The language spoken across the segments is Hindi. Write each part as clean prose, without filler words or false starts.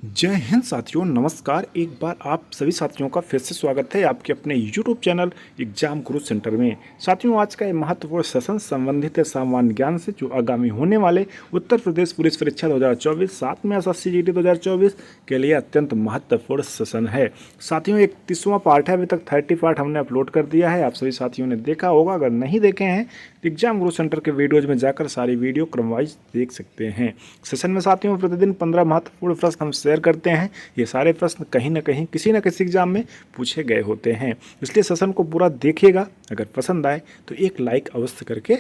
जय हिंद साथियों, नमस्कार। एक बार आप सभी साथियों का फिर से स्वागत है आपके अपने YouTube चैनल एग्जाम गुरु सेंटर में। साथियों, आज का ये महत्वपूर्ण सेशन संबंधित है सामान्य ज्ञान से, जो आगामी होने वाले उत्तर प्रदेश पुलिस परीक्षा 2024 साथ में एसएससी जीडी 2024 के लिए अत्यंत महत्वपूर्ण सेशन है। साथियों, 31वां पार्ट है, अभी तक 30 पार्ट हमने अपलोड कर दिया है। आप सभी साथियों ने देखा होगा, अगर नहीं देखे हैं तो एग्जाम गुरु सेंटर के वीडियोज में जाकर सारी वीडियो क्रमवाइज देख सकते हैं। सेशन में साथियों प्रतिदिन 15 महत्वपूर्ण प्रश्न हम शेयर करते हैं। ये सारे प्रश्न कहीं ना कहीं किसी न किसी एग्जाम में पूछे गए होते हैं, इसलिए सेशन को पूरा देखिएगा। अगर पसंद आए तो एक लाइक अवश्य करके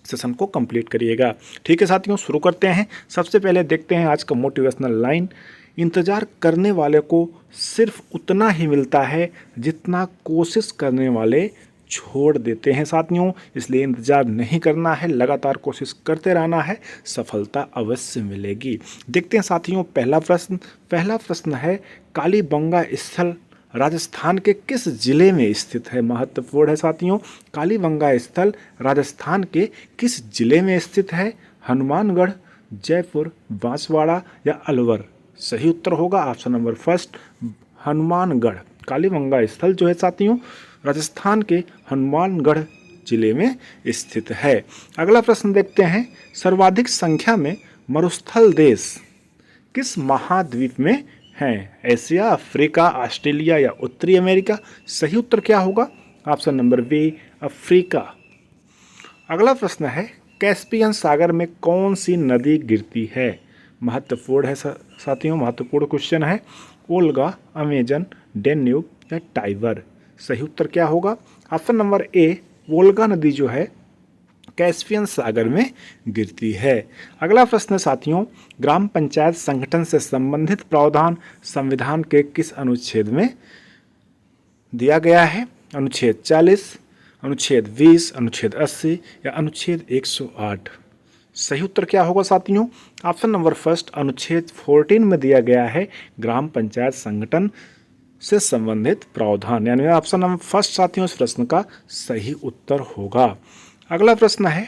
सेशन को कंप्लीट करिएगा। ठीक है साथियों, शुरू करते हैं। सबसे पहले देखते हैं आज का मोटिवेशनल लाइन। इंतजार करने वाले को सिर्फ उतना ही मिलता है जितना कोशिश करने वाले छोड़ देते हैं साथियों, इसलिए इंतजार नहीं करना है, लगातार कोशिश करते रहना है, सफलता अवश्य मिलेगी। देखते हैं साथियों पहला प्रश्न है, कालीबंगा स्थल राजस्थान के किस जिले में स्थित है? महत्वपूर्ण है साथियों। कालीबंगा स्थल राजस्थान के किस जिले में स्थित है? हनुमानगढ़, जयपुर, बांसवाड़ा या अलवर? सही उत्तर होगा option number first, Hanumangarh. Kalibangan स्थल जो है साथियों राजस्थान के हनुमानगढ़ जिले में स्थित है। अगला प्रश्न देखते हैं, सर्वाधिक संख्या में मरुस्थल देश किस महाद्वीप में हैं? एशिया, अफ्रीका, ऑस्ट्रेलिया या उत्तरी अमेरिका? सही उत्तर क्या होगा? Option number B, Africa. अगला प्रश्न है, कैस्पियन सागर में कौन सी नदी गिरती है? महत्वपूर्ण है साथियों, महत्वपूर्ण क्वेश्चन है। ओल्गा, अमेजन, डेन्यूब या टाइबर? सही उत्तर क्या होगा? ऑप्शन नंबर ए, वोल्गा नदी जो है कैस्पियन सागर में गिरती है। अगला प्रश्न साथियों, ग्राम पंचायत संगठन से संबंधित प्रावधान संविधान के किस अनुच्छेद में दिया गया है? अनुच्छेद 40, अनुच्छेद 20, अनुच्छेद 80 या अनुच्छेद 108? सही उत्तर क्या होगा साथियों? ऑप्शन नंबर फर्स्ट, अनुच्छेद 14 में दिया गया है ग्राम पंचायत संगठन से संबंधित प्रावधान, यानी ऑप्शन नंबर फर्स्ट साथियों इस प्रश्न का सही उत्तर होगा। अगला प्रश्न है,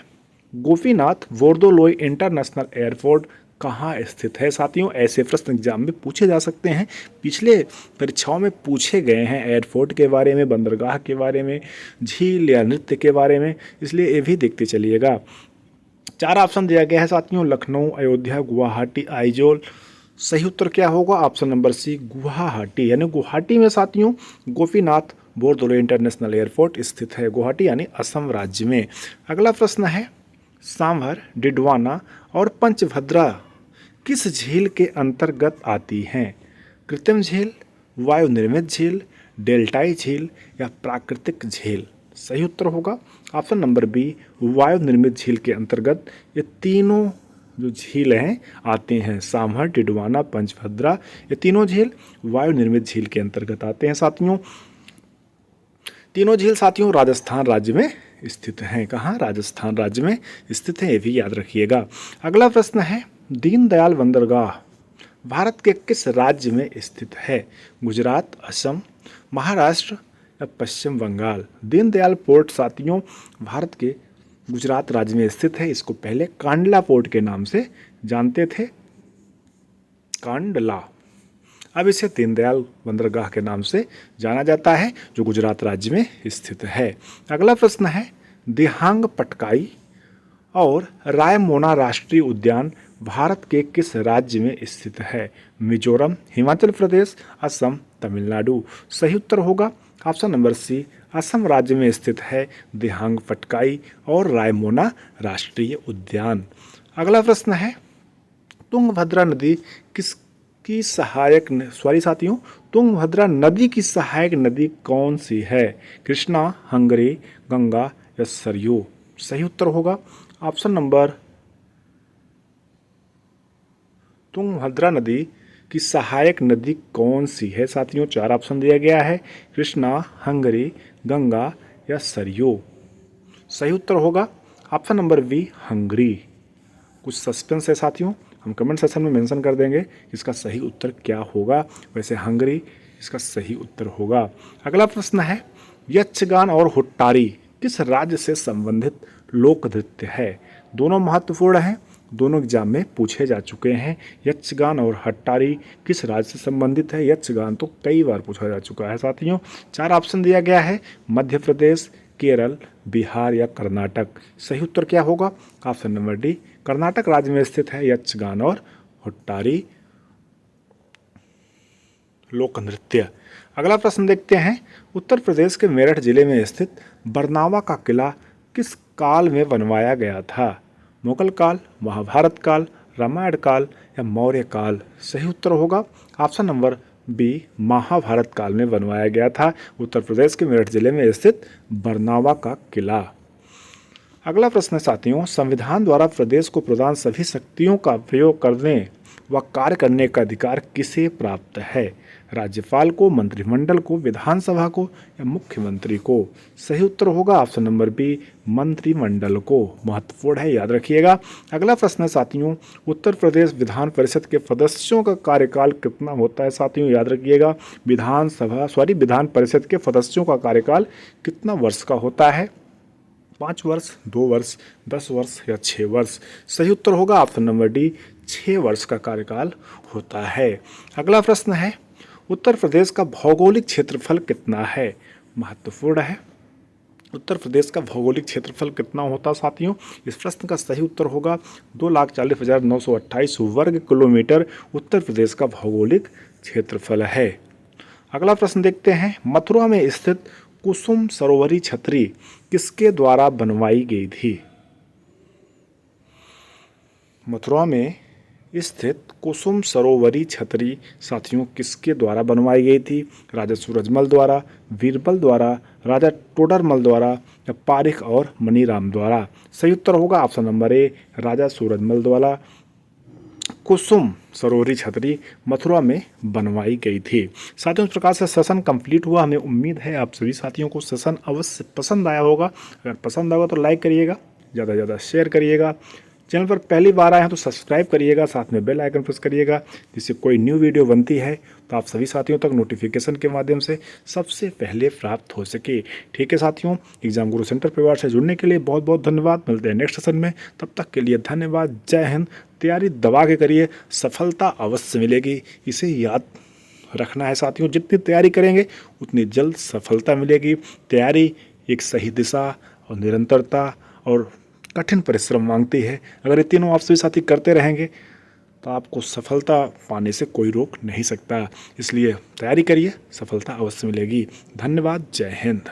गोपीनाथ बोरदोलोई इंटरनेशनल एयरपोर्ट कहाँ स्थित है? साथियों, ऐसे प्रश्न एग्जाम में पूछे जा सकते हैं, पिछले परीक्षाओं में पूछे गए हैं एयरपोर्ट के बारे में, बंदरगाह के बारे में, झील या नृत्य के बारे में, इसलिए ये भी देखते चलिएगा। 4 ऑप्शन दिया गया है साथियों, लखनऊ, अयोध्या, गुवाहाटी, आइजोल। सही उत्तर क्या होगा? Option number C, Guwahati. यानी गुवाहाटी में साथियों गोपीनाथ बोरदोलोई इंटरनेशनल एयरपोर्ट स्थित है, गुवाहाटी यानी असम राज्य में। अगला प्रश्न है, सांभर, डिडवाना और पंचभद्रा किस झील के अंतर्गत आती हैं? कृत्रिम झील, वायु निर्मित झील, डेल्टाई झील या प्राकृतिक झील? सही उत्तर होगा ऑप्शन नंबर बी, वायु निर्मित झील के अंतर्गत ये तीनों जो झील हैं आते हैं। सांभर, डिडवाना, पंचभद्रा, ये तीनों झील वायु निर्मित झील के अंतर्गत आते हैं साथियों। तीनों झील साथियों राजस्थान राज्य में स्थित हैं। कहाँ? राजस्थान राज्य में स्थित है, ये भी याद रखिएगा। अगला प्रश्न है, दीनदयाल बंदरगाह भारत के किस राज्य में स्थित है? गुजरात, असम, महाराष्ट्र या पश्चिम बंगाल? दीनदयाल पोर्ट साथियों भारत के गुजरात राज्य में स्थित है। इसको पहले कांडला पोर्ट के नाम से जानते थे, कांडला। अब इसे दीनदयाल बंदरगाह के नाम से जाना जाता है, जो गुजरात राज्य में स्थित है। अगला प्रश्न है, दिहांग पटकाई और रायमोना राष्ट्रीय उद्यान भारत के किस राज्य में स्थित है? मिजोरम, हिमाचल प्रदेश, असम, तमिलनाडु? सही उत्तर होगा ऑप्शन नंबर सी, असम राज्य में स्थित है दिहांग पटकाई और रायमोना राष्ट्रीय उद्यान। अगला प्रश्न है, तुंगभद्रा नदी किसकी सहायक साथियों, तुंगभद्रा नदी की सहायक नदी कौन सी है? कृष्णा, हंगरी, गंगा या सरयू? सही उत्तर होगा ऑप्शन नंबर, तुंगभद्रा नदी की सहायक नदी कौन सी है साथियों? 4 ऑप्शन दिया गया है, कृष्णा, हंगरी, गंगा या सरयू? सही उत्तर होगा ऑप्शन नंबर बी, हंगरी। कुछ सस्पेंस है साथियों, हम कमेंट सेक्शन में मेंशन कर देंगे इसका सही उत्तर क्या होगा। वैसे हंगरी इसका सही उत्तर होगा। अगला प्रश्न है, यक्षगान और हुट्टारी किस राज्य से संबंधित लोक नृत्य है? दोनों महत्वपूर्ण हैं, दोनों एग्जाम में पूछे जा चुके हैं। यक्षगान और हट्टारी किस राज्य से संबंधित है? यक्षगान तो कई बार पूछा जा चुका है साथियों। 4 ऑप्शन दिया गया है, मध्य प्रदेश, केरल, बिहार या कर्नाटक। सही उत्तर क्या होगा? ऑप्शन नंबर डी, कर्नाटक राज्य में स्थित है यक्षगान और हट्टारी लोक नृत्य। अगला प्रश्न देखते हैं, उत्तर प्रदेश के मेरठ जिले में स्थित बरनावा का किला किस काल में बनवाया गया था? मुगल काल, महाभारत काल, रामायण काल या मौर्य काल। सही उत्तर होगा ऑप्शन नंबर बी, महाभारत काल में बनवाया गया था उत्तर प्रदेश के मेरठ जिले में स्थित बरनावा का किला। अगला प्रश्न है साथियों, संविधान द्वारा प्रदेश को प्रदान सभी शक्तियों का प्रयोग करने व कार्य करने का अधिकार किसे प्राप्त है? राज्यपाल को, मंत्रिमंडल को, विधानसभा को या मुख्यमंत्री को। सही उत्तर होगा ऑप्शन नंबर बी, मंत्रिमंडल को। महत्वपूर्ण है, याद रखिएगा। अगला प्रश्न है साथियों, उत्तर प्रदेश विधान परिषद के सदस्यों का कार्यकाल कितना होता है? साथियों याद रखिएगा, विधान परिषद के सदस्यों का कार्यकाल कितना वर्ष का होता है? 5 वर्ष, 2 वर्ष, 10 वर्ष या 6 वर्ष। सही उत्तर होगा ऑप्शन नंबर डी, 6 वर्ष का कार्यकाल होता है। अगला प्रश्न है, उत्तर प्रदेश का भौगोलिक क्षेत्रफल कितना है? महत्वपूर्ण है, उत्तर प्रदेश का भौगोलिक क्षेत्रफल कितना होता है साथियों? इस प्रश्न का सही उत्तर होगा 2,40,928 वर्ग किलोमीटर उत्तर प्रदेश का भौगोलिक क्षेत्रफल है। अगला प्रश्न देखते हैं, मथुरा में स्थित कुसुम सरोवरी छतरी किसके द्वारा बनवाई गई थी? मथुरा में स्थित कुसुम सरोवरी छतरी साथियों किसके द्वारा बनवाई गई थी? राजा सूरजमल द्वारा, बीरबल द्वारा, राजा टोडरमल द्वारा या पारिख और मनीराम द्वारा। सही उत्तर होगा ऑप्शन नंबर ए, राजा सूरजमल द्वारा कुसुम सरोवरी छतरी मथुरा में बनवाई गई थी। साथियों, इस प्रकार से सेशन कंप्लीट हुआ। हमें उम्मीद है आप सभी साथियों को सेशन अवश्य पसंद आया होगा। अगर पसंद आएगा तो लाइक करिएगा, ज़्यादा से ज़्यादा शेयर करिएगा। चैनल पर पहली बार आए हैं तो सब्सक्राइब करिएगा, साथ में बेल आइकन प्रेस करिएगा, जिससे कोई न्यू वीडियो बनती है तो आप सभी साथियों तक नोटिफिकेशन के माध्यम से सबसे पहले प्राप्त हो सके। ठीक है साथियों, एग्जाम गुरु सेंटर परिवार से जुड़ने के लिए बहुत बहुत धन्यवाद। मिलते हैं नेक्स्ट सेशन में, तब तक के लिए धन्यवाद। जय हिंद। तैयारी दबा के करिए, सफलता अवश्य मिलेगी, इसे याद रखना है साथियों। जितनी तैयारी करेंगे उतनी जल्द सफलता मिलेगी। तैयारी एक सही दिशा और निरंतरता और कठिन परिश्रम मांगती है। अगर ये तीनों आप सभी साथी करते रहेंगे तो आपको सफलता पाने से कोई रोक नहीं सकता। इसलिए तैयारी करिए, सफलता अवश्य मिलेगी। धन्यवाद। जय हिंद।